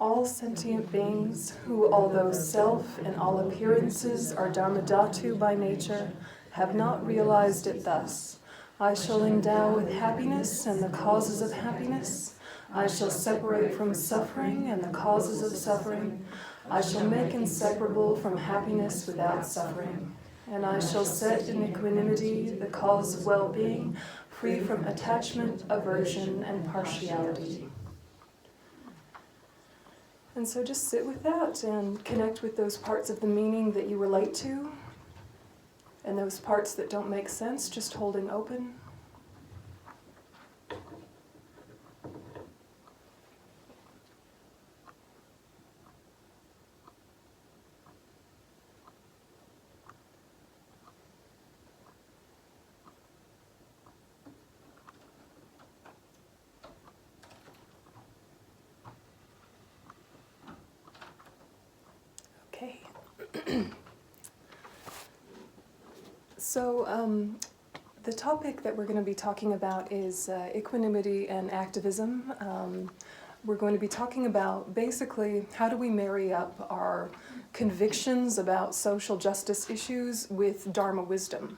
All sentient beings, who although self and all appearances are dharmadhatu by nature, have not realized it thus. I shall endow with happiness and the causes of happiness. I shall separate from suffering and the causes of suffering. I shall make inseparable from happiness without suffering. And I shall set in equanimity the cause of well-being, free from attachment, aversion, and partiality. And so just sit with that and connect with those parts of the meaning that you relate to, and those parts that don't make sense, just holding open. Okay. So the topic that we're going to be talking about is equanimity and activism. We're going to be talking about basically how do we marry up our convictions about social justice issues with Dharma wisdom,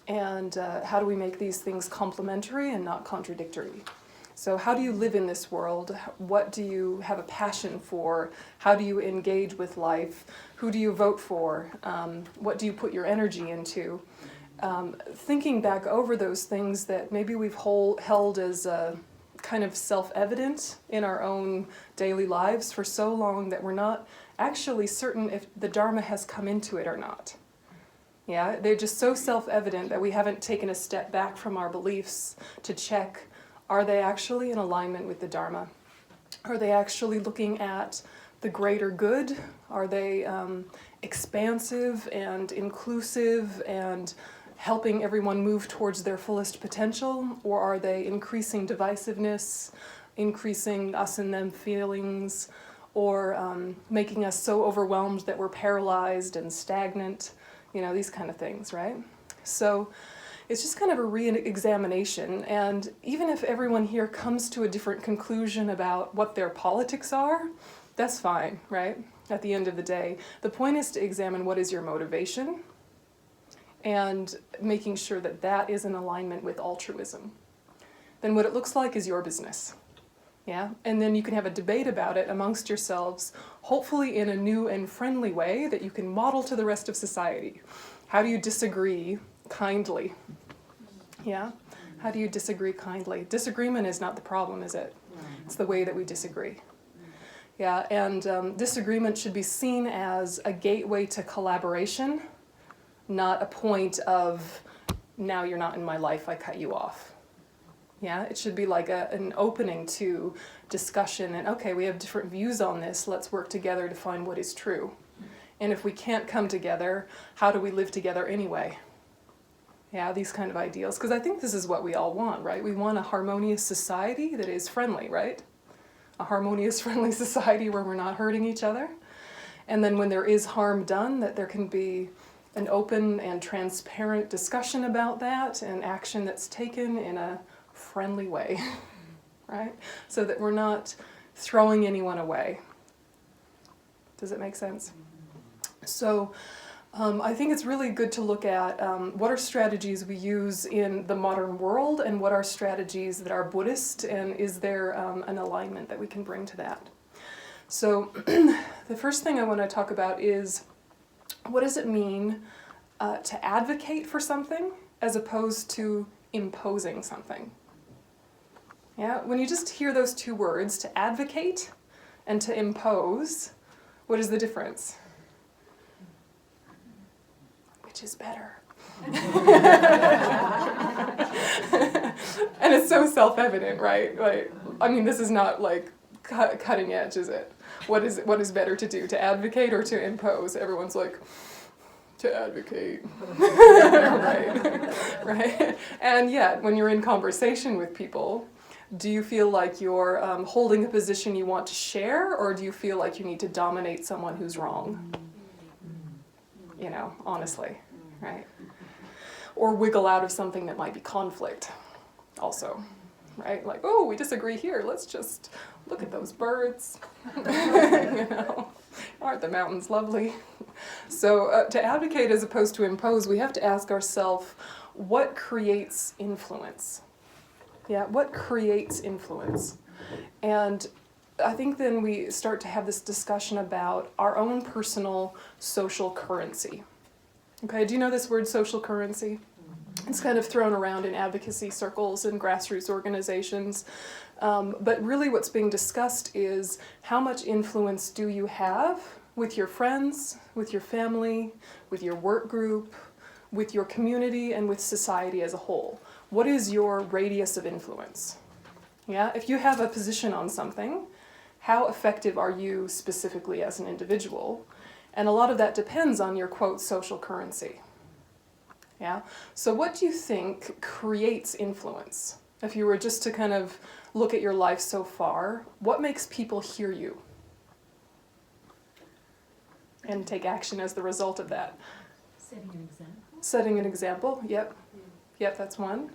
and how do we make these things complementary and not contradictory. So how do you live in this world? What do you have a passion for? How do you engage with life? Who do you vote for? What do you put your energy into? Thinking back over those things that maybe we've held as kind of self-evident in our own daily lives for so long that we're not actually certain if the Dharma has come into it or not. Yeah, they're just so self-evident that we haven't taken a step back from our beliefs to check, are they actually in alignment with the Dharma? Are they actually looking at the greater good? Are they expansive and inclusive and helping everyone move towards their fullest potential? Or are they increasing divisiveness, increasing us and them feelings, or making us so overwhelmed that we're paralyzed and stagnant? You know, these kind of things, right? So it's just kind of a re-examination, and even if everyone here comes to a different conclusion about what their politics are, that's fine, right? At the end of the day, the point is to examine what is your motivation and making sure that that is in alignment with altruism. Then what it looks like is your business. Yeah, and then you can have a debate about it amongst yourselves, hopefully in a new and friendly way that you can model to the rest of society. How do you disagree kindly? Yeah, how do you disagree kindly? Disagreement is not the problem, is it? It's the way that we disagree. Yeah, and disagreement should be seen as a gateway to collaboration, not a point of, now you're not in my life, I cut you off. Yeah, it should be like an opening to discussion and, okay, we have different views on this, let's work together to find what is true. And if we can't come together, how do we live together anyway? Yeah, these kind of ideals, because I think this is what we all want, right? We want a harmonious society that is friendly, right? A harmonious, friendly society where we're not hurting each other. And then when there is harm done, that there can be an open and transparent discussion about that and action that's taken in a friendly way, right? So that we're not throwing anyone away. Does it make sense? So I think it's really good to look at what are strategies we use in the modern world and what are strategies that are Buddhist, and is there an alignment that we can bring to that. So the first thing I want to talk about is, what does it mean to advocate for something as opposed to imposing something? Yeah, when you just hear those two words, to advocate and to impose, what is the difference? Which is better? And it's so self-evident, right? Like, I mean, this is not like cutting edge, is it? What is better to do, to advocate or to impose? Everyone's like, to advocate. right? And yet, when you're in conversation with people, do you feel like you're holding a position you want to share, or do you feel like you need to dominate someone who's wrong? You know, honestly, right? Or wiggle out of something that might be conflict, also. right? Like, oh, we disagree here. Let's just look at those birds. You know, aren't the mountains lovely? So to advocate as opposed to impose, we have to ask ourselves, what creates influence? Yeah, what creates influence? And I think then we start to have this discussion about our own personal social currency. Okay, do you know this word, social currency? It's kind of thrown around in advocacy circles and grassroots organizations. But really what's being discussed is how much influence do you have with your friends, with your family, with your work group, with your community, and with society as a whole. What is your radius of influence? Yeah, if you have a position on something, how effective are you specifically as an individual? And a lot of that depends on your, quote, social currency. Yeah, so what do you think creates influence? If you were just to kind of look at your life so far, what makes people hear you? And take action as the result of that. Setting an example. Setting an example, yep. Yep, that's one.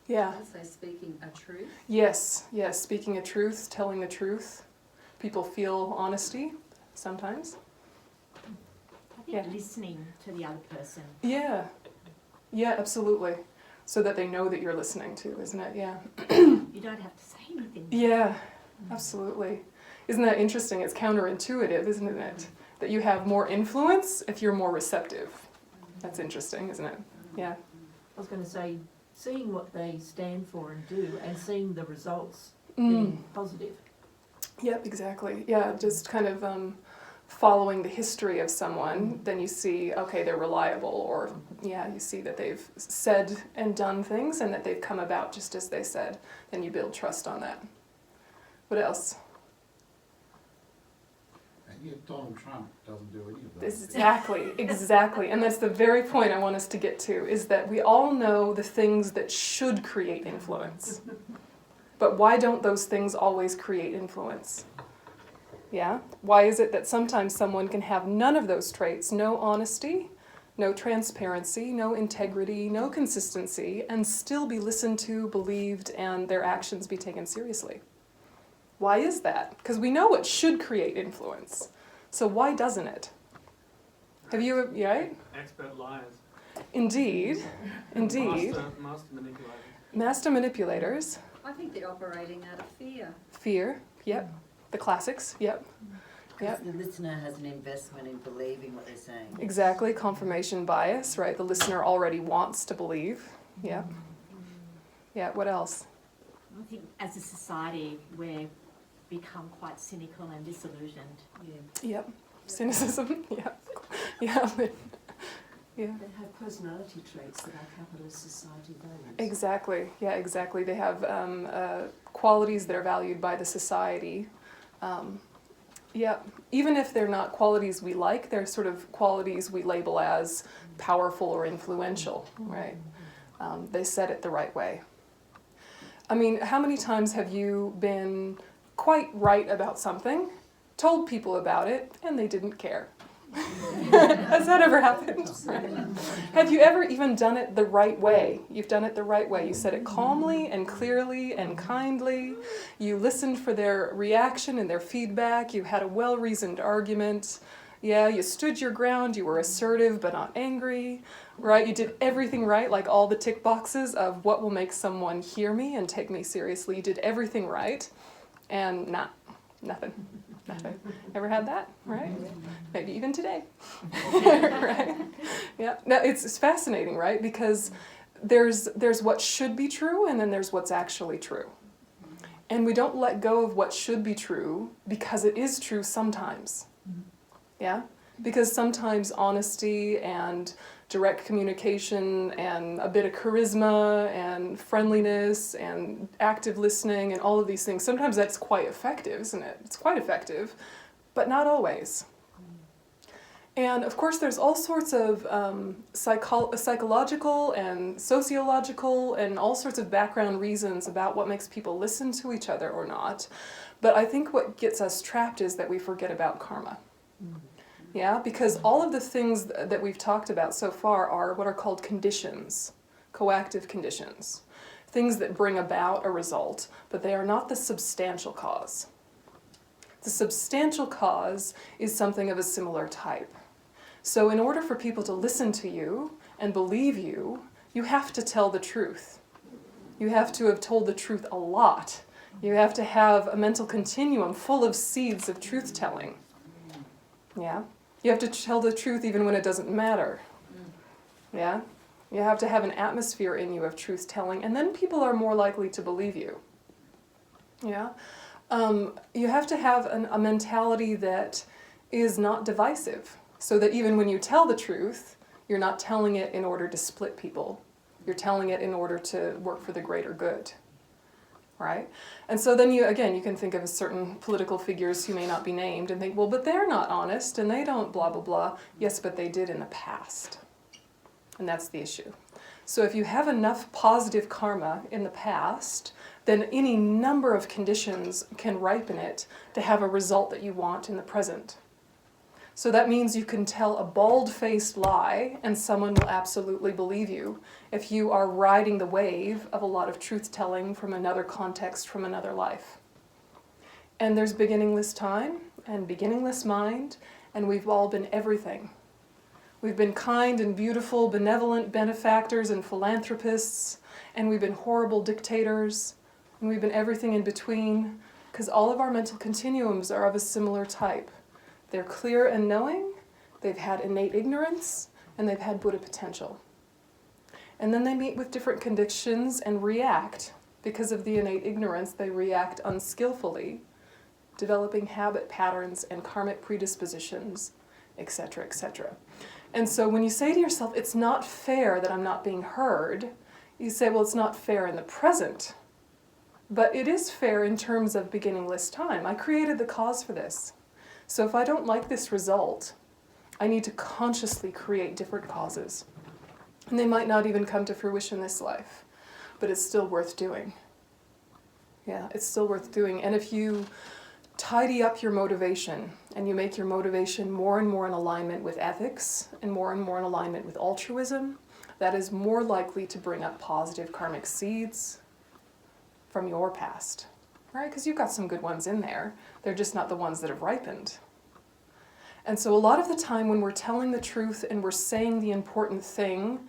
Yeah. Also speaking a truth. Yes, speaking a truth, telling the truth. People feel honesty sometimes. I think listening to the other person. Yeah, absolutely. So that they know that you're listening to, isn't it? Yeah. You don't have to say anything. Yeah, absolutely. Isn't that interesting? It's counterintuitive, isn't it? That you have more influence if you're more receptive. That's interesting, isn't it? Yeah. I was going to say, seeing what they stand for and do, and seeing the results being positive. Yep, exactly. Yeah, just kind of following the history of someone, then you see, okay, they're reliable, or yeah, you see that they've said and done things and that they've come about just as they said. Then you build trust on that. What else? And yet Donald Trump doesn't do any of that. Exactly. And that's the very point I want us to get to, is that we all know the things that should create influence. But why don't those things always create influence? Yeah? Why is it that sometimes someone can have none of those traits, no honesty, no transparency, no integrity, no consistency, and still be listened to, believed, and their actions be taken seriously? Why is that? Because we know it should create influence. So why doesn't it? Have you, right? Expert liars. Indeed. Master manipulators. Master manipulators. I think they're operating out of fear. Fear, yep. The classics, yep. Because the listener has an investment in believing what they're saying. Exactly, confirmation bias, right? The listener already wants to believe. Yeah. Yeah, what else? I think as a society we've become quite cynical and disillusioned. Yep. Cynicism, yeah. They have personality traits that our capitalist society values. Exactly, yeah, exactly. They have qualities that are valued by the society. Even if they're not qualities we like, they're sort of qualities we label as powerful or influential, right? They said it the right way. I mean, how many times have you been quite right about something, told people about it, and they didn't care? Has that ever happened? Right. Have you ever even done it the right way? You've done it the right way. You said it calmly and clearly and kindly. You listened for their reaction and their feedback. You had a well-reasoned argument. Yeah, you stood your ground. You were assertive but not angry. Right? You did everything right, like all the tick boxes of what will make someone hear me and take me seriously. You did everything right, and nothing. Ever had that, right? Maybe even today, right? Yeah. Now it's fascinating, right? Because there's what should be true, and then there's what's actually true, and we don't let go of what should be true because it is true sometimes. Yeah, because sometimes honesty and direct communication and a bit of charisma and friendliness and active listening and all of these things, sometimes that's quite effective, isn't it? It's quite effective, but not always. And of course there's all sorts of psychological and sociological and all sorts of background reasons about what makes people listen to each other or not. But I think what gets us trapped is that we forget about karma. Yeah, because all of the things that we've talked about so far are what are called conditions, coactive conditions. things that bring about a result, but they are not the substantial cause. The substantial cause is something of a similar type. So in order for people to listen to you and believe you, you have to tell the truth. You have to have told the truth a lot. You have to have a mental continuum full of seeds of truth-telling. Yeah? You have to tell the truth even when it doesn't matter. Yeah? You have to have an atmosphere in you of truth-telling, and then people are more likely to believe you. Yeah? You have to have a mentality that is not divisive, so that even when you tell the truth, you're not telling it in order to split people. You're telling it in order to work for the greater good. Right? And so then you can think of certain political figures who may not be named and think, well, but they're not honest and they don't blah, blah, blah. Yes, but they did in the past. And that's the issue. So if you have enough positive karma in the past, then any number of conditions can ripen it to have a result that you want in the present. So that means you can tell a bald-faced lie and someone will absolutely believe you if you are riding the wave of a lot of truth-telling from another context, from another life. And there's beginningless time and beginningless mind, and we've all been everything. We've been kind and beautiful, benevolent benefactors and philanthropists, and we've been horrible dictators, and we've been everything in between, because all of our mental continuums are of a similar type. They're clear and knowing, they've had innate ignorance, and they've had Buddha potential. And then they meet with different conditions and react. Because of the innate ignorance, they react unskillfully, developing habit patterns and karmic predispositions, etc., etc. And so when you say to yourself, it's not fair that I'm not being heard, you say, well, it's not fair in the present. But it is fair in terms of beginningless time. I created the cause for this. So if I don't like this result, I need to consciously create different causes. And they might not even come to fruition this life, but it's still worth doing. Yeah, it's still worth doing. And if you tidy up your motivation and you make your motivation more and more in alignment with ethics and more in alignment with altruism, that is more likely to bring up positive karmic seeds from your past. Right? Because you've got some good ones in there. They're just not the ones that have ripened. And so a lot of the time when we're telling the truth and we're saying the important thing,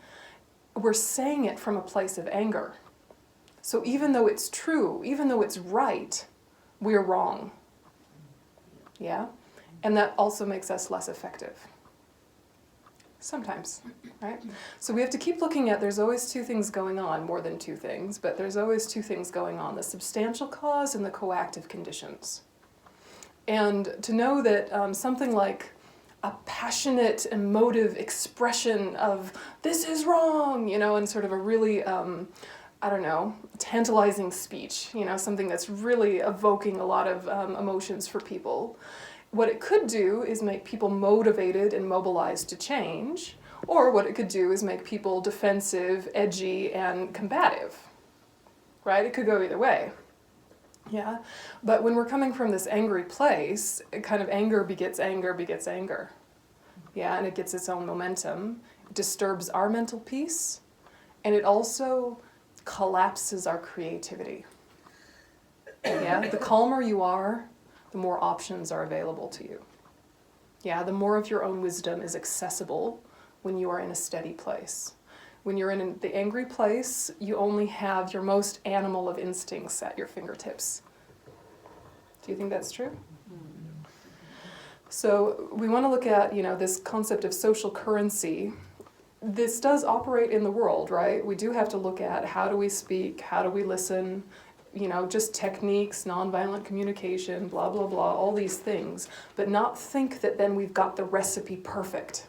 we're saying it from a place of anger. So even though it's true, even though it's right, we're wrong. Yeah? And that also makes us less effective. Sometimes, right? So we have to keep looking at, there's always two things going on, more than two things, but there's always two things going on, the substantial cause and the coactive conditions. And to know that something like a passionate, emotive expression of, this is wrong, and sort of a really, tantalizing speech, something that's really evoking a lot of emotions for people. What it could do is make people motivated and mobilized to change, or what it could do is make people defensive, edgy, and combative, right? It could go either way, yeah? But when we're coming from this angry place, kind of anger begets anger begets anger, yeah? And it gets its own momentum. It disturbs our mental peace, and it also collapses our creativity, yeah? The calmer you are, the more options are available to you. Yeah, the more of your own wisdom is accessible when you are in a steady place. When you're in the angry place, you only have your most animal of instincts at your fingertips. Do you think that's true? So we want to look at, this concept of social currency. This does operate in the world, right? We do have to look at how do we speak, how do we listen, just techniques, nonviolent communication, blah, blah, blah, all these things, but not think that then we've got the recipe perfect.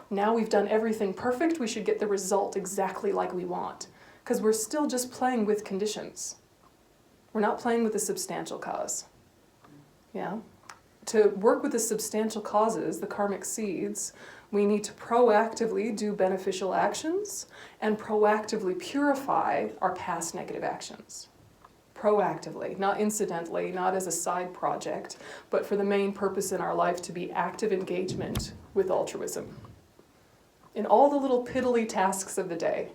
Now we've done everything perfect, we should get the result exactly like we want, because we're still just playing with conditions. We're not playing with the substantial cause. Yeah? To work with the substantial causes, the karmic seeds, we need to proactively do beneficial actions and proactively purify our past negative actions. Proactively, not incidentally, not as a side project, but for the main purpose in our life to be active engagement with altruism. In all the little piddly tasks of the day,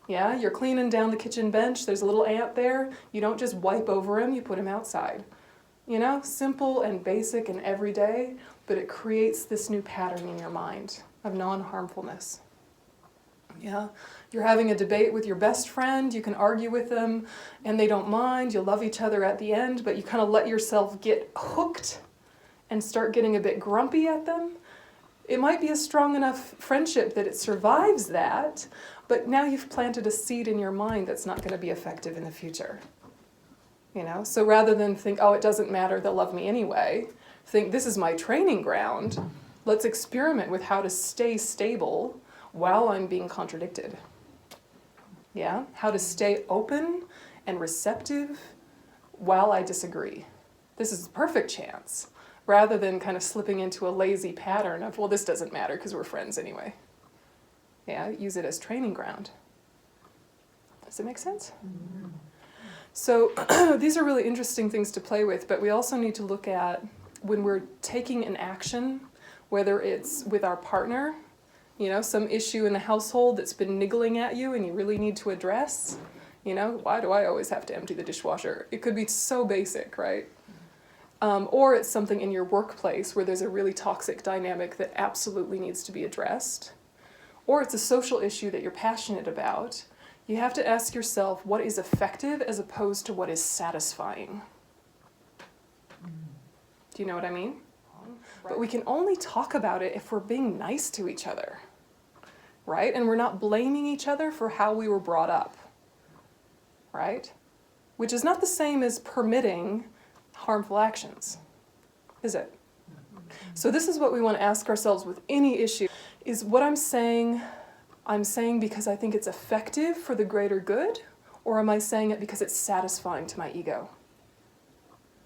Yeah, you're cleaning down the kitchen bench, there's a little ant there, you don't just wipe over him, you put him outside. You know, simple and basic and everyday, but it creates this new pattern in your mind of non-harmfulness. Yeah, you're having a debate with your best friend, you can argue with them and they don't mind, you'll love each other at the end, but you kind of let yourself get hooked and start getting a bit grumpy at them. It might be a strong enough friendship that it survives that, but now you've planted a seed in your mind that's not going to be effective in the future. You know, so rather than think, oh, it doesn't matter, they'll love me anyway, think this is my training ground. Let's experiment with how to stay stable while I'm being contradicted. Yeah, how to stay open and receptive while I disagree. This is a perfect chance, rather than kind of slipping into a lazy pattern of, well, this doesn't matter because we're friends anyway. Yeah, use it as training ground. Does it make sense? Mm-hmm. So these are really interesting things to play with, but we also need to look at when we're taking an action, whether it's with our partner, you know, some issue in the household that's been niggling at you and you really need to address, you know, why do I always have to empty the dishwasher? It could be so basic, right? Or it's something in your workplace where there's a really toxic dynamic that absolutely needs to be addressed. Or it's a social issue that you're passionate about. You have to ask yourself what is effective as opposed to what is satisfying. Do you know what I mean? But we can only talk about it if we're being nice to each other, right? And we're not blaming each other for how we were brought up, right? Which is not the same as permitting harmful actions, is it? So this is what we want to ask ourselves with any issue. Is what I'm saying because I think it's effective for the greater good, or am I saying it because it's satisfying to my ego?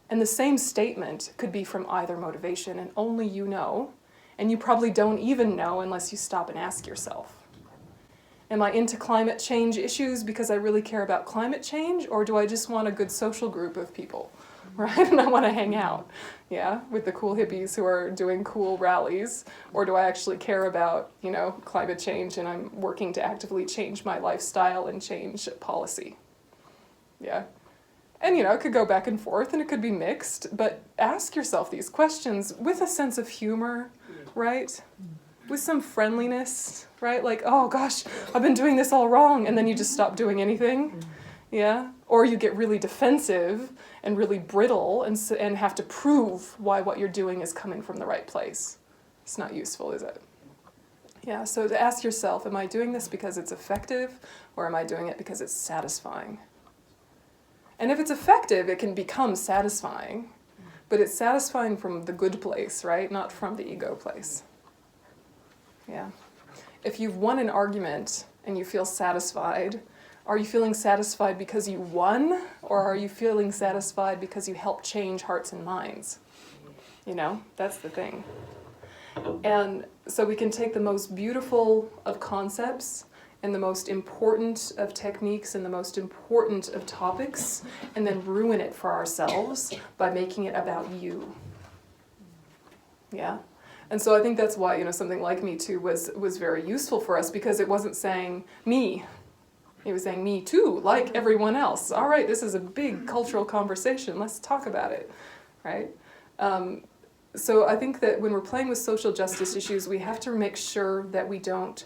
And the same statement could be from either motivation, and only you know, and you probably don't even know unless you stop and ask yourself. Am I into climate change issues because I really care about climate change, or do I just want a good social group of people, right? And I want to hang out, yeah, with the cool hippies who are doing cool rallies, or do I actually care about, you know, climate change and I'm working to actively change my lifestyle and change policy, yeah? And, you know, it could go back and forth and it could be mixed, but ask yourself these questions with a sense of humor, right? With some friendliness, right? Like, oh gosh, I've been doing this all wrong, and then you just stop doing anything, yeah? Or you get really defensive and really brittle and have to prove why what you're doing is coming from the right place. It's not useful, is it? Yeah, so to ask yourself, am I doing this because it's effective, or am I doing it because it's satisfying? And if it's effective, it can become satisfying, but it's satisfying from the good place, right? Not from the ego place. Yeah. If you've won an argument and you feel satisfied, are you feeling satisfied because you won, or are you feeling satisfied because you helped change hearts and minds? You know, that's the thing. And so we can take the most beautiful of concepts and the most important of techniques and the most important of topics, and then ruin it for ourselves by making it about you. Yeah? And so I think that's why, you know, something like Me Too was very useful for us, because it wasn't saying me. It was saying me too, like everyone else. All right, this is a big cultural conversation. Let's talk about it, right? So I think that when we're playing with social justice issues, we have to make sure that we don't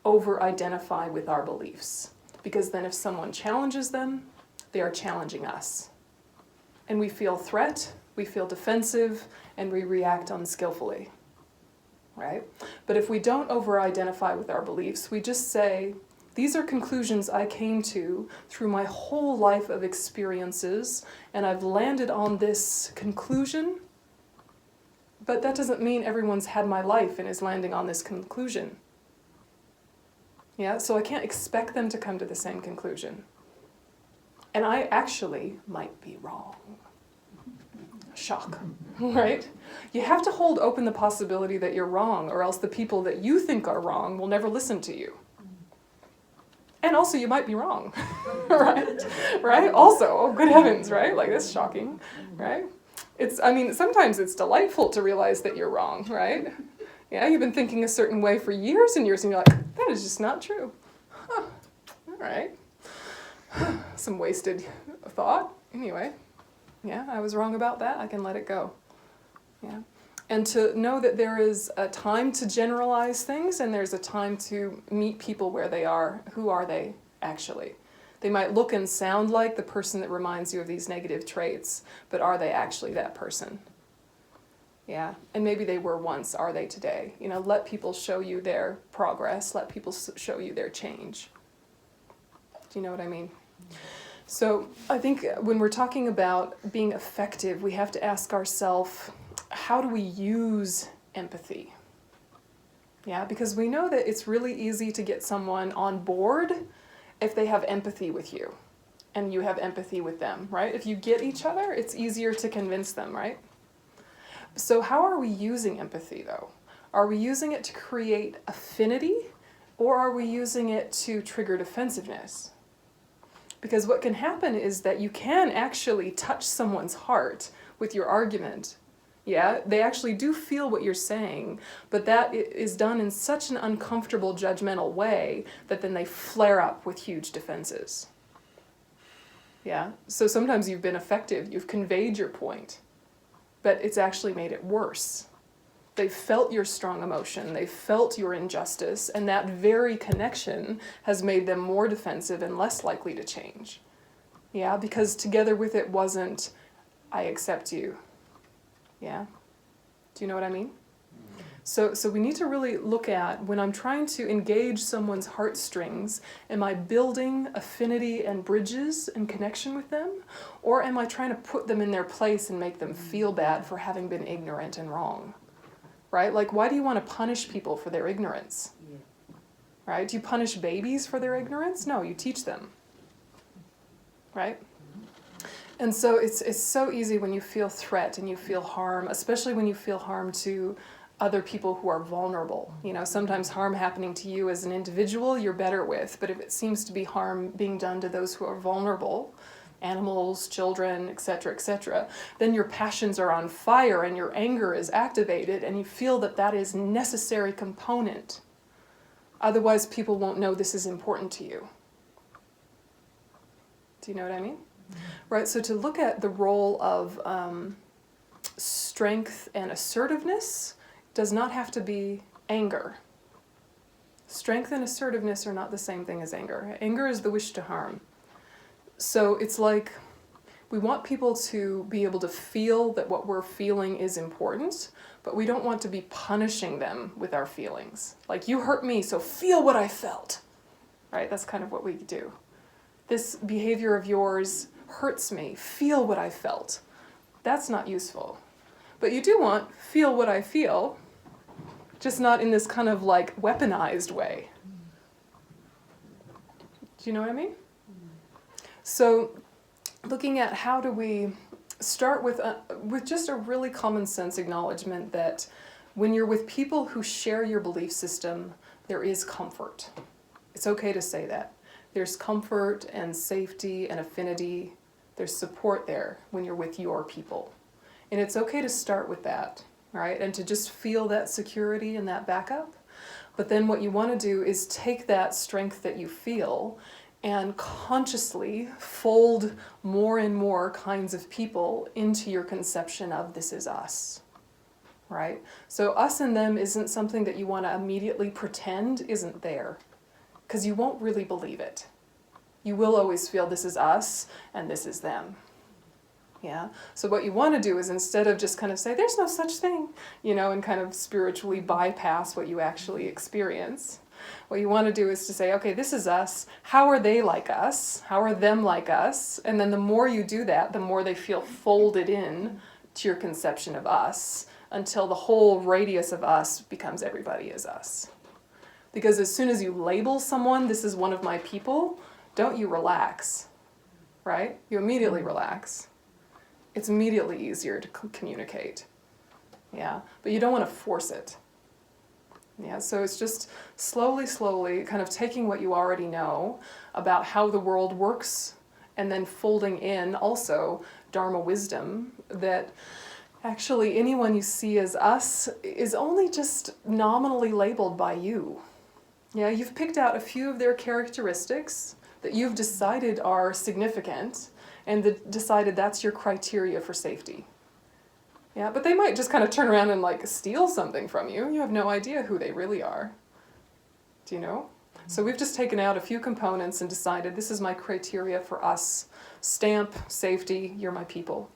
over-identify with our beliefs, because then if someone challenges them, they are challenging us. And we feel threat, we feel defensive, and we react unskillfully, right? But if we don't over-identify with our beliefs, we just say, these are conclusions I came to through my whole life of experiences, and I've landed on this conclusion, but that doesn't mean everyone's had my life and is landing on this conclusion. Yeah, so I can't expect them to come to the same conclusion. And I actually might be wrong. Shock, right? You have to hold open the possibility that you're wrong, or else the people that you think are wrong will never listen to you. And also, you might be wrong, right? Right? Also, oh, good heavens, right? Like, that's shocking, right? Sometimes it's delightful to realize that you're wrong, right? Yeah, you've been thinking a certain way for years and years, and you're like, that is just not true. Huh, all right? Some wasted thought. Anyway, yeah, I was wrong about that. I can let it go. Yeah. And to know that there is a time to generalize things and there's a time to meet people where they are. Who are they actually? They might look and sound like the person that reminds you of these negative traits, but are they actually that person? Yeah, and maybe they were once, are they today? You know, let people show you their progress, let people show you their change. Do you know what I mean? So I think when we're talking about being effective, we have to ask ourselves, how do we use empathy? Yeah, because we know that it's really easy to get someone on board if they have empathy with you and you have empathy with them, right? If you get each other, it's easier to convince them, right? So how are we using empathy though? Are we using it to create affinity or are we using it to trigger defensiveness? Because what can happen is that you can actually touch someone's heart with your argument. Yeah, they actually do feel what you're saying, but that is done in such an uncomfortable, judgmental way that then they flare up with huge defenses. Yeah, so sometimes you've been effective, you've conveyed your point, but it's actually made it worse. They felt your strong emotion, they felt your injustice, and that very connection has made them more defensive and less likely to change. Yeah, because together with it wasn't, I accept you. Yeah? Do you know what I mean? So we need to really look at, when I'm trying to engage someone's heartstrings, am I building affinity and bridges and connection with them? Or am I trying to put them in their place and make them feel bad for having been ignorant and wrong? Right? Like, why do you want to punish people for their ignorance? Yeah. Right? Do you punish babies for their ignorance? No, you teach them. Right? And so it's so easy when you feel threat and you feel harm, especially when you feel harm to other people who are vulnerable. You know, sometimes harm happening to you as an individual you're better with, but if it seems to be harm being done to those who are vulnerable, animals, children, etc., then your passions are on fire and your anger is activated and you feel that that is a necessary component. Otherwise, people won't know this is important to you. Do you know what I mean? Right, so to look at the role of strength and assertiveness does not have to be anger. Strength and assertiveness are not the same thing as anger. Anger is the wish to harm. So it's like we want people to be able to feel that what we're feeling is important, but we don't want to be punishing them with our feelings. Like, you hurt me, so feel what I felt. Right, that's kind of what we do. This behavior of yours hurts me, feel what I felt. That's not useful. But you do want feel what I feel, just not in this kind of like weaponized way. Do you know what I mean? So looking at how do we start with just a really common sense acknowledgement that when you're with people who share your belief system, there is comfort. It's okay to say that. There's comfort and safety and affinity. There's support there when you're with your people. And it's okay to start with that, right? And to just feel that security and that backup. But then what you want to do is take that strength that you feel and consciously fold more and more kinds of people into your conception of this is us, right? So us and them isn't something that you want to immediately pretend isn't there, because you won't really believe it. You will always feel this is us and this is them. Yeah? So what you want to do is, instead of just kind of say, there's no such thing, you know, and kind of spiritually bypass what you actually experience, what you want to do is to say, okay, this is us. How are they like us? How are them like us? And then the more you do that, the more they feel folded in to your conception of us, until the whole radius of us becomes everybody is us. Because as soon as you label someone, this is one of my people, don't you relax, right? You immediately relax. It's immediately easier to communicate. Yeah, but you don't want to force it. Yeah, so it's just slowly kind of taking what you already know about how the world works and then folding in also Dharma wisdom that actually anyone you see as us is only just nominally labeled by you. Yeah, you've picked out a few of their characteristics that you've decided are significant and decided that's your criteria for safety. Yeah, but they might just kind of turn around and like steal something from you. You have no idea who they really are. Do you know? So we've just taken out a few components and decided this is my criteria for us. Stamp, safety, you're my people.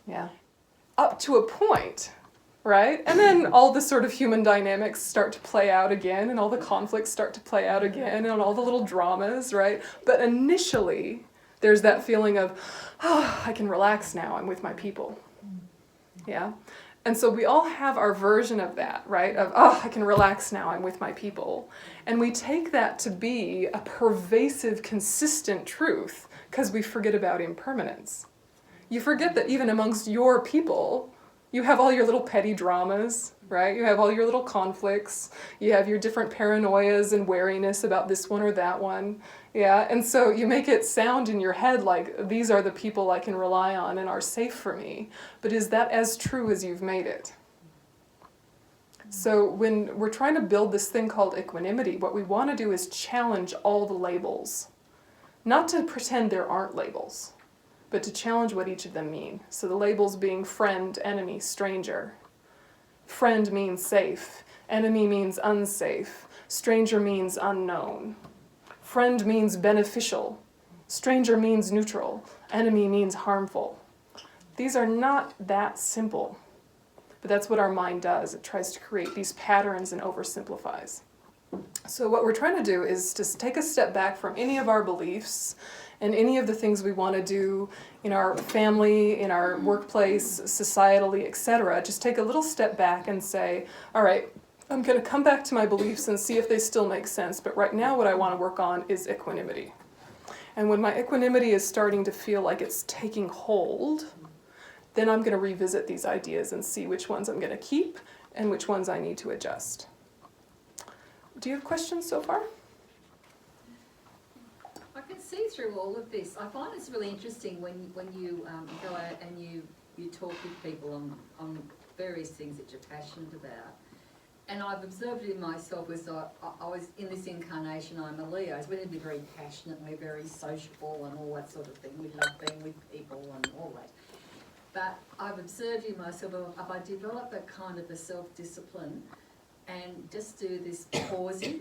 Yeah. Up to a point, right? And then all the sort of human dynamics start to play out again, and all the conflicts start to play out again, and all the little dramas, right? But initially, there's that feeling of, oh, I can relax now, I'm with my people. Yeah? And so we all have our version of that, right? Of, oh, I can relax now, I'm with my people. And we take that to be a pervasive, consistent truth because we forget about impermanence. You forget that even amongst your people, you have all your little petty dramas, right? You have all your little conflicts. You have your different paranoias and wariness about this one or that one. Yeah, and so you make it sound in your head like these are the people I can rely on and are safe for me. But is that as true as you've made it? So when we're trying to build this thing called equanimity, what we want to do is challenge all the labels. Not to pretend there aren't labels, but to challenge what each of them mean. So the labels being friend, enemy, stranger. Friend means safe. Enemy means unsafe. Stranger means unknown. Friend means beneficial. Stranger means neutral. Enemy means harmful. These are not that simple, but that's what our mind does. It tries to create these patterns and oversimplifies. So what we're trying to do is just take a step back from any of our beliefs and any of the things we want to do in our family, in our workplace, societally, etc. Just take a little step back and say, all right, I'm going to come back to my beliefs and see if they still make sense, but right now what I want to work on is equanimity. And when my equanimity is starting to feel like it's taking hold, then I'm going to revisit these ideas and see which ones I'm going to keep and which ones I need to adjust. Do you have questions so far? I can see through all of this. I find it's really interesting when you go out and you talk with people on various things that you're passionate about. And I've observed it in myself as I was in this incarnation, I'm a Leo. We're going to be very passionate and we're very sociable and all that sort of thing. We love being with people and all that. But I've observed in myself, if I develop a kind of a self-discipline and just do this pausing,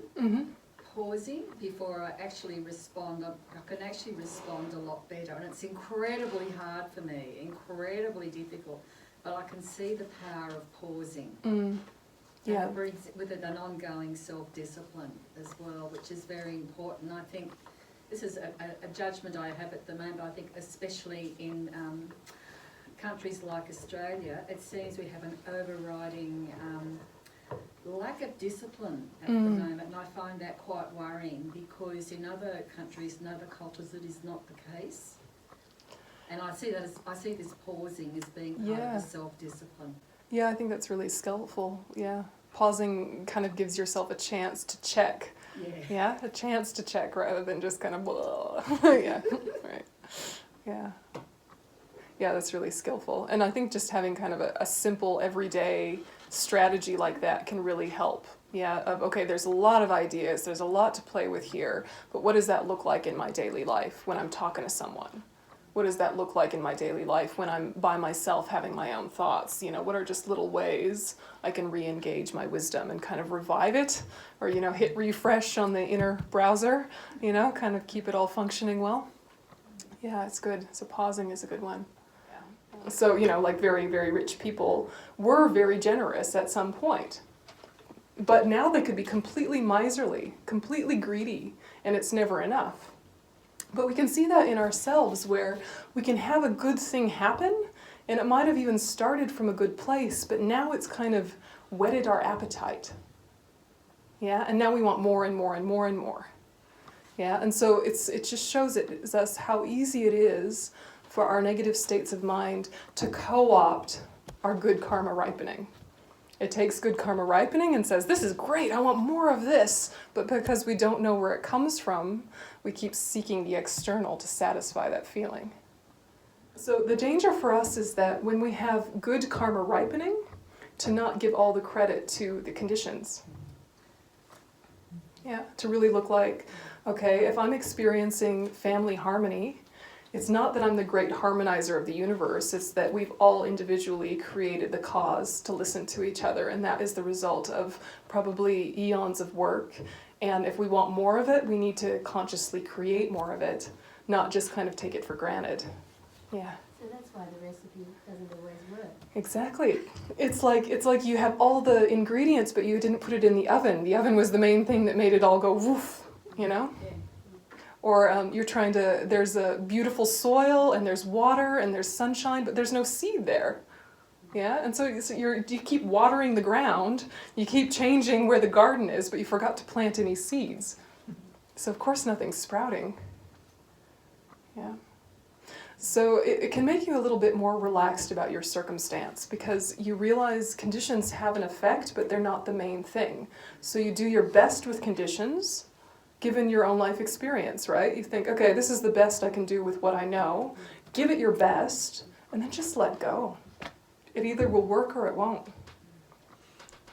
pausing before I actually respond, I can actually respond a lot better. And it's incredibly hard for me, incredibly difficult. But I can see the power of pausing. Yeah. And it brings with it an ongoing self-discipline as well, which is very important. I think this is a judgment I have at the moment. I think especially in countries like Australia, it seems we have an overriding lack of discipline at the moment, and I find that quite worrying because in other countries and other cultures it is not the case. And I see this pausing as being part of the self-discipline. Yeah, I think that's really skillful. Yeah, pausing kind of gives yourself a chance to check. Yeah, a chance to check rather than just kind of blah. Yeah, right. Yeah. Yeah, that's really skillful. And I think just having kind of a simple everyday strategy like that can really help. Yeah, of okay, there's a lot of ideas, there's a lot to play with here, but what does that look like in my daily life when I'm talking to someone? What does that look like in my daily life when I'm by myself having my own thoughts? You know, what are just little ways I can re-engage my wisdom and kind of revive it? Or, you know, hit refresh on the inner browser, you know, kind of keep it all functioning well. Yeah, it's good. So pausing is a good one. So, you know, like very, very rich people were very generous at some point. But now they could be completely miserly, completely greedy, and it's never enough. But we can see that in ourselves where we can have a good thing happen, and it might have even started from a good place, but now it's kind of whetted our appetite. Yeah, and now we want more and more and more and more. Yeah, and so it just shows us how easy it is for our negative states of mind to co-opt our good karma ripening. It takes good karma ripening and says, this is great, I want more of this. But because we don't know where it comes from, we keep seeking the external to satisfy that feeling. So the danger for us is that when we have good karma ripening, to not give all the credit to the conditions. Yeah, to really look like, Okay, if I'm experiencing family harmony, it's not that I'm the great harmonizer of the universe, it's that we've all individually created the cause to listen to each other, and that is the result of probably eons of work. And if we want more of it, we need to consciously create more of it, not just kind of take it for granted. Yeah. So that's why the recipe doesn't always work. Exactly. It's like you have all the ingredients, but you didn't put it in the oven. The oven was the main thing that made it all go woof, you know? Or you're trying to, there's a beautiful soil, and there's water, and there's sunshine, but there's no seed there. Yeah? And so you keep watering the ground, you keep changing where the garden is, but you forgot to plant any seeds. So of course nothing's sprouting. Yeah. So it can make you a little bit more relaxed about your circumstance, because you realize conditions have an effect, but they're not the main thing. So you do your best with conditions, given your own life experience, right? You think, okay, this is the best I can do with what I know. Give it your best, and then just let go. It either will work or it won't.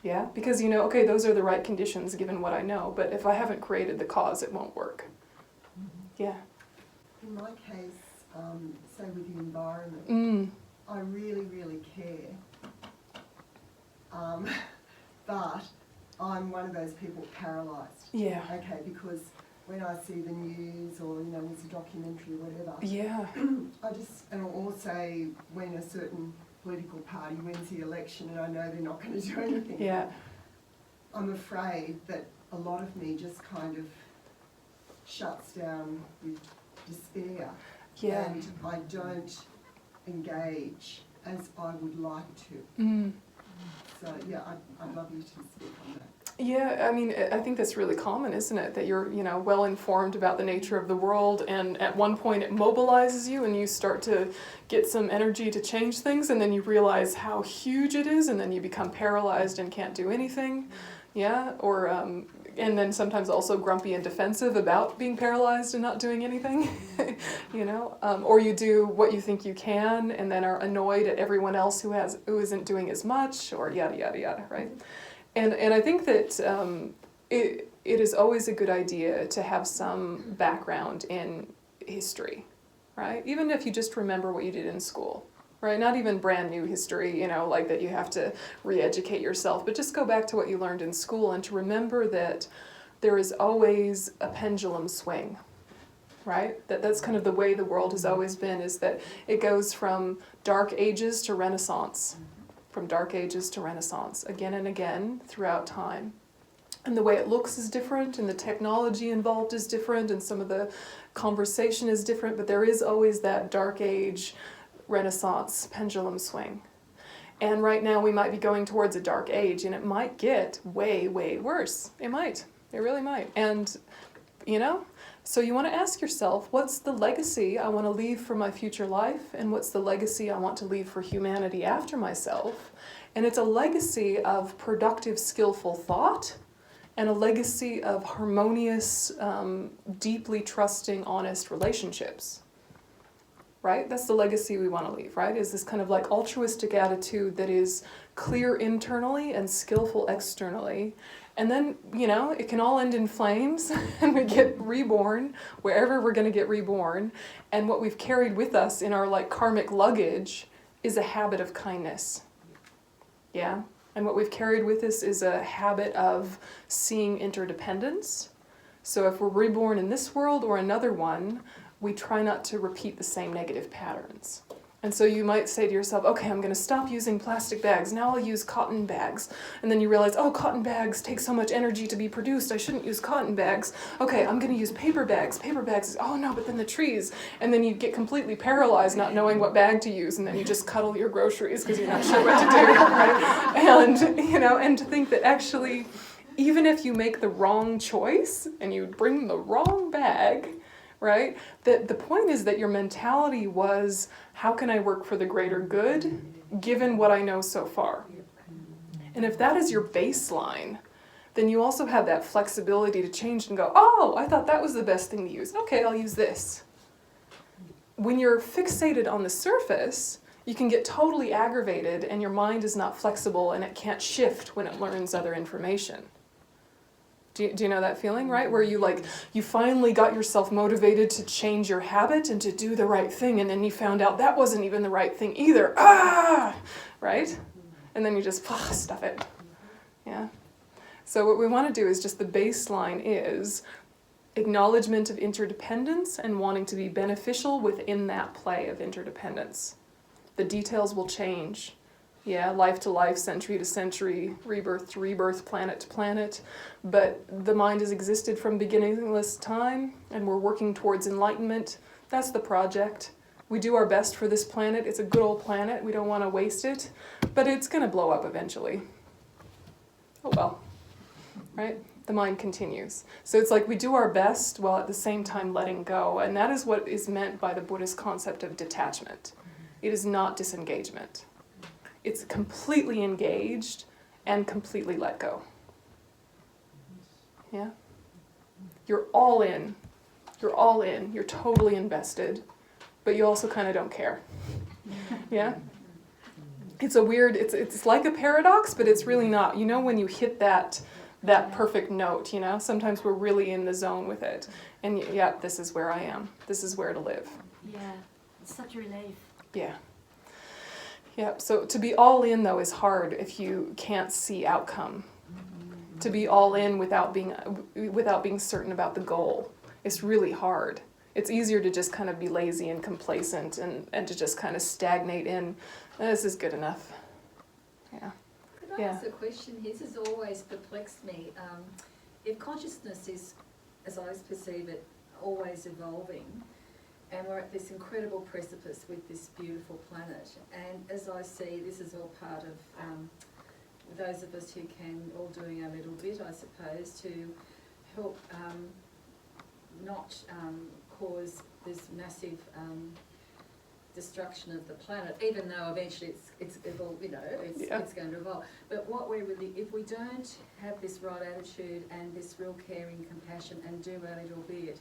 Yeah? Because you know, okay, those are the right conditions given what I know, but if I haven't created the cause, it won't work. Yeah. In my case, say with the environment, I really, really care. But I'm one of those people paralysed. Yeah. Okay, because when I see the news or, you know, there's a documentary or whatever, Yeah. and also when a certain political party wins the election and I know they're not going to do anything, Yeah. I'm afraid that a lot of me just kind of shuts down with despair. Yeah. And I don't engage as I would like to. So yeah, I'd love you to speak on that. Yeah, I mean, I think that's really common, isn't it? That you're, you know, well informed about the nature of the world, and at one point it mobilizes you and you start to get some energy to change things, and then you realize how huge it is, and then you become paralyzed and can't do anything. Yeah, or and then sometimes also grumpy and defensive about being paralyzed and not doing anything, you know, or you do what you think you can and then are annoyed at everyone else who isn't doing as much, or yada yada yada, right? And I think that it is always a good idea to have some background in history, right? Even if you just remember what you did in school. Right, not even brand new history, you know, like that you have to re-educate yourself, but just go back to what you learned in school and to remember that there is always a pendulum swing, right? That's kind of the way the world has always been, is that it goes from dark ages to Renaissance, from dark ages to Renaissance, again and again throughout time. And the way it looks is different, and the technology involved is different, and some of the conversation is different, but there is always that dark age, Renaissance pendulum swing. And right now we might be going towards a dark age, and it might get way, way worse. It might. It really might. And, you know, so you want to ask yourself, what's the legacy I want to leave for my future life, and what's the legacy I want to leave for humanity after myself? And it's a legacy of productive, skillful thought, and a legacy of harmonious, deeply trusting, honest relationships. Right? That's the legacy we want to leave, right? Is this kind of like altruistic attitude that is clear internally and skillful externally. And then, you know, it can all end in flames and we get reborn wherever we're going to get reborn. And what we've carried with us in our like karmic luggage is a habit of kindness. Yeah? And what we've carried with us is a habit of seeing interdependence. So if we're reborn in this world or another one, we try not to repeat the same negative patterns. And so you might say to yourself, okay, I'm going to stop using plastic bags. Now I'll use cotton bags. And then you realize, oh, cotton bags take so much energy to be produced. I shouldn't use cotton bags. Okay, I'm going to use paper bags. Paper bags, oh no, but then the trees. And then you get completely paralyzed not knowing what bag to use. And then you just cuddle your groceries because you're not sure what to do, right? And, you know, and to think that actually, even if you make the wrong choice and you bring the wrong bag, right? The point is that your mentality was, how can I work for the greater good, given what I know so far? And if that is your baseline, then you also have that flexibility to change and go, oh, I thought that was the best thing to use. Okay, I'll use this. When you're fixated on the surface, you can get totally aggravated and your mind is not flexible and it can't shift when it learns other information. Do you know that feeling, right? Where you finally got yourself motivated to change your habit and to do the right thing, and then you found out that wasn't even the right thing either. Right? And then you just stuff it. Yeah. So what we want to do is just the baseline is acknowledgement of interdependence and wanting to be beneficial within that play of interdependence. The details will change. Yeah, life to life, century to century, rebirth to rebirth, planet to planet. But the mind has existed from beginningless time, and we're working towards enlightenment. That's the project. We do our best for this planet. It's a good old planet. We don't want to waste it. But it's going to blow up eventually. Oh well. Right? The mind continues. So it's like we do our best while at the same time letting go. And that is what is meant by the Buddhist concept of detachment. It is not disengagement. It's completely engaged and completely let go. Yeah? You're all in. You're all in. You're totally invested. But you also kind of don't care. Yeah? It's a weird, it's like a paradox, but it's really not. You know when you hit that perfect note, you know? Sometimes we're really in the zone with it. And yeah, this is where I am. This is where to live. Yeah, it's such a relief. Yeah. Yeah, so to be all in, though, is hard if you can't see outcome. To be all in without being certain about the goal, it's really hard. It's easier to just kind of be lazy and complacent and to just kind of stagnate in, this is good enough. Yeah. Could I ask a question? This has always perplexed me. If consciousness is, as I perceive it, always evolving, and we're at this incredible precipice with this beautiful planet, and as I see, this is all part of those of us who can, all doing our little bit, I suppose, to help not cause this massive destruction of the planet, even though eventually it's evolved, you know, it's going to evolve. But what we're really, if we don't have this right attitude and this real caring, compassion, and do our little bit,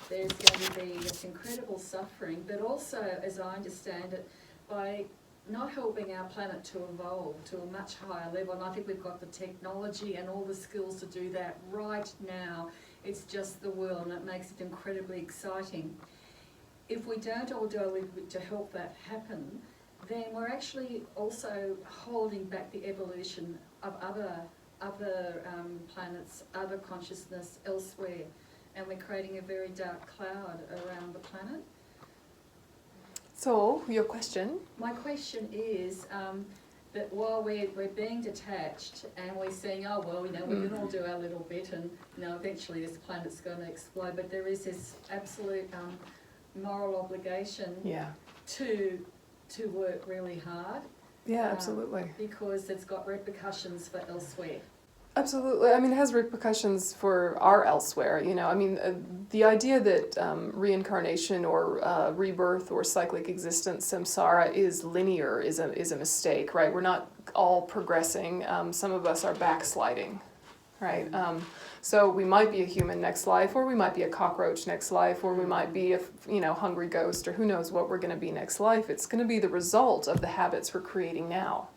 there's going to be this incredible suffering, but also, as I understand it, by not helping our planet to evolve to a much higher level, and I think we've got the technology and all the skills to do that right now. It's just the will, and it makes it incredibly exciting. If we don't all do a little bit to help that happen, then we're actually also holding back the evolution of other planets, other consciousness elsewhere, and we're creating a very dark cloud around the planet. So, your question? My question is that while we're being detached and we're saying, oh well, you know, we can all do our little bit, and you know, eventually this planet's going to explode, but there is this absolute moral obligation to work really hard. Yeah, absolutely. Because it's got repercussions for elsewhere. Absolutely. I mean, it has repercussions for our elsewhere, you know. I mean, the idea that reincarnation or rebirth or cyclic existence, samsara, is linear is a mistake, right? We're not all progressing. Some of us are backsliding, right? So we might be a human next life, or we might be a cockroach next life, or we might be a hungry ghost, or who knows what we're going to be next life. It's going to be the result of the habits we're creating now,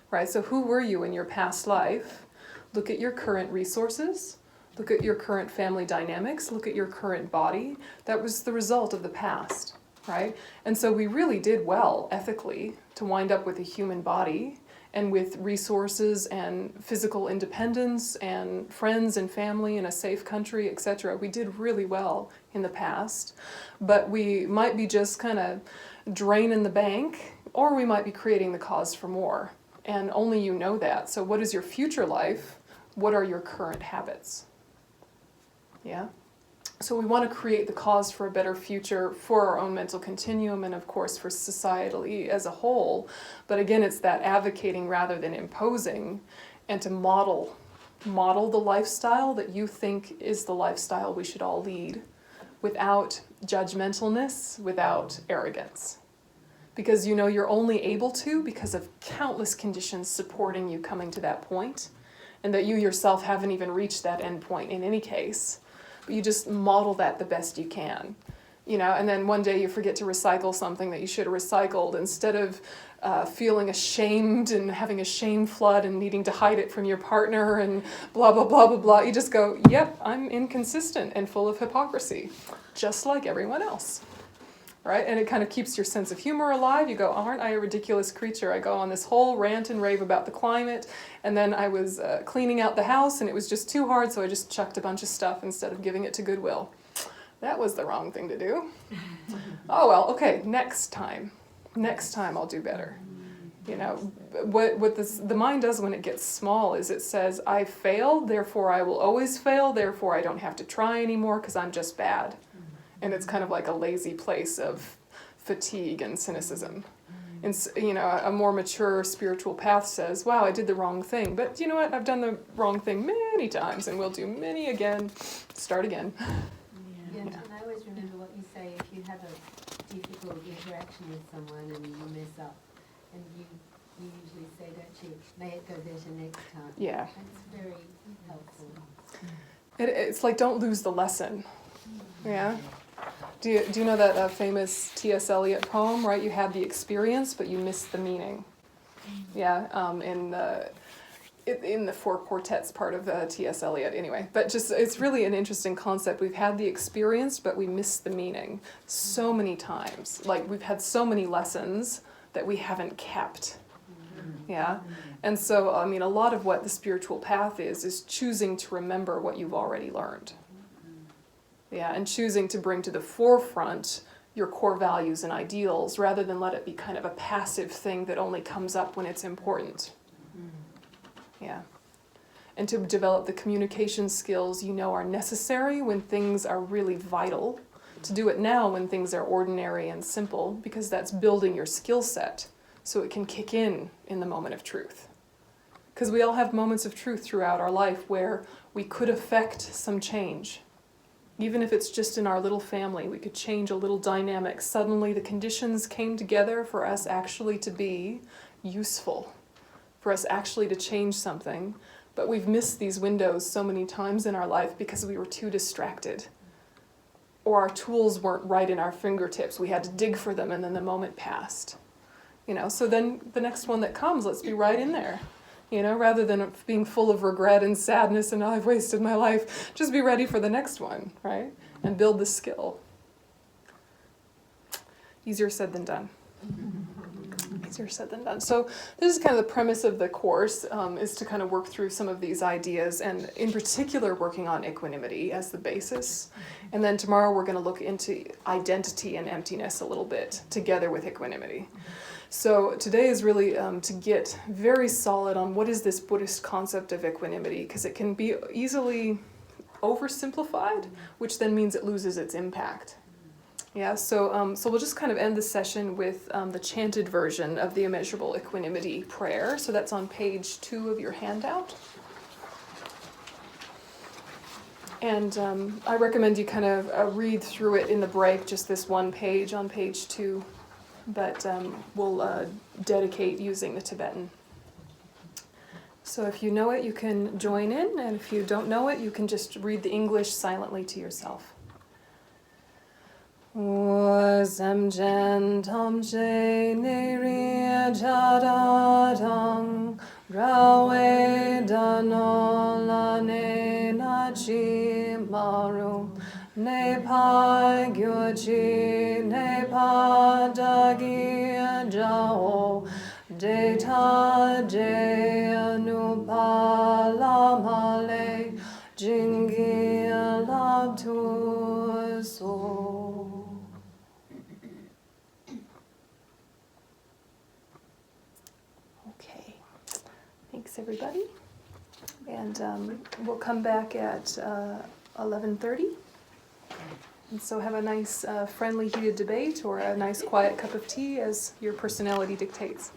right? So who were you in your past life? Look at your current resources, look at your current family dynamics, look at your current body. That was the result of the past, right? And so we really did well ethically to wind up with a human body and with resources and physical independence and friends and family in a safe country, etc. We did really well in the past, but we might be just kind of draining the bank, or we might be creating the cause for more. And only you know that. So what is your future life? What are your current habits? Yeah? So we want to create the cause for a better future for our own mental continuum and, of course, for societally as a whole. But again, it's that advocating rather than imposing, and to model the lifestyle that you think is the lifestyle we should all lead, without judgmentalness, without arrogance. Because you know you're only able to because of countless conditions supporting you coming to that point, and that you yourself haven't even reached that end point in any case. But you just model that the best you can. You know, and then one day you forget to recycle something that you should have recycled. Instead of feeling ashamed and having a shame flood and needing to hide it from your partner and blah, blah, blah, blah, blah. You just go, yep, I'm inconsistent and full of hypocrisy, just like everyone else. Right? And it kind of keeps your sense of humor alive. You go, aren't I a ridiculous creature? I go on this whole rant and rave about the climate, and then I was cleaning out the house and it was just too hard, so I just chucked a bunch of stuff instead of giving it to Goodwill. That was the wrong thing to do. Oh well, okay, next time. Next time I'll do better. You know, what the mind does when it gets small is it says, I failed, therefore I will always fail, therefore I don't have to try anymore because I'm just bad. And it's kind of like a lazy place of fatigue and cynicism. And you know, a more mature spiritual path says, wow, I did the wrong thing, but you know what, I've done the wrong thing many times and will do many again, start again. Yeah, and I always remember what you say, if you have a difficult interaction with someone and you mess up, and you usually say, don't you, may it go better next time. Yeah. That's very helpful. It's like, don't lose the lesson. Yeah. Do you know that famous T.S. Eliot poem, right? You had the experience, but you missed the meaning. Yeah, in the Four Quartets part of T.S. Eliot, anyway. But just, it's really an interesting concept. We've had the experience, but we missed the meaning so many times. Like, we've had so many lessons that we haven't kept. Yeah? And so, I mean, a lot of what the spiritual path is choosing to remember what you've already learned. Yeah, and choosing to bring to the forefront your core values and ideals rather than let it be kind of a passive thing that only comes up when it's important. Yeah. And to develop the communication skills you know are necessary when things are really vital. To do it now when things are ordinary and simple, because that's building your skill set so it can kick in the moment of truth. Because we all have moments of truth throughout our life where we could affect some change. Even if it's just in our little family, we could change a little dynamic. Suddenly the conditions came together for us actually to be useful, for us actually to change something. But we've missed these windows so many times in our life because we were too distracted. Or our tools weren't right in our fingertips. We had to dig for them and then the moment passed. You know, so then the next one that comes, let's be right in there. You know, rather than being full of regret and sadness and I've wasted my life, just be ready for the next one, right? And build the skill. Easier said than done. Easier said than done. So this is kind of the premise of the course, is to kind of work through some of these ideas and in particular working on equanimity as the basis. And then tomorrow we're going to look into identity and emptiness a little bit together with equanimity. So today is really to get very solid on what is this Buddhist concept of equanimity, because it can be easily oversimplified, which then means it loses its impact. Yeah, so we'll just kind of end the session with the chanted version of the Immeasurable Equanimity prayer. So that's on page 2 of your handout. And I recommend you kind of read through it in the break, just this one page on page 2. But we'll dedicate using the Tibetan. So if you know it, you can join in, and if you don't know it, you can just read the English silently to yourself. Samjen tamje neri jadadang rawe danola ne nachi maru ne pa gyoji ne pa dagi jao de ta de anupala male jingi labtu so. Okay, thanks everybody, and we'll come back at 11:30. And so have a nice friendly heated debate or a nice quiet cup of tea as your personality dictates.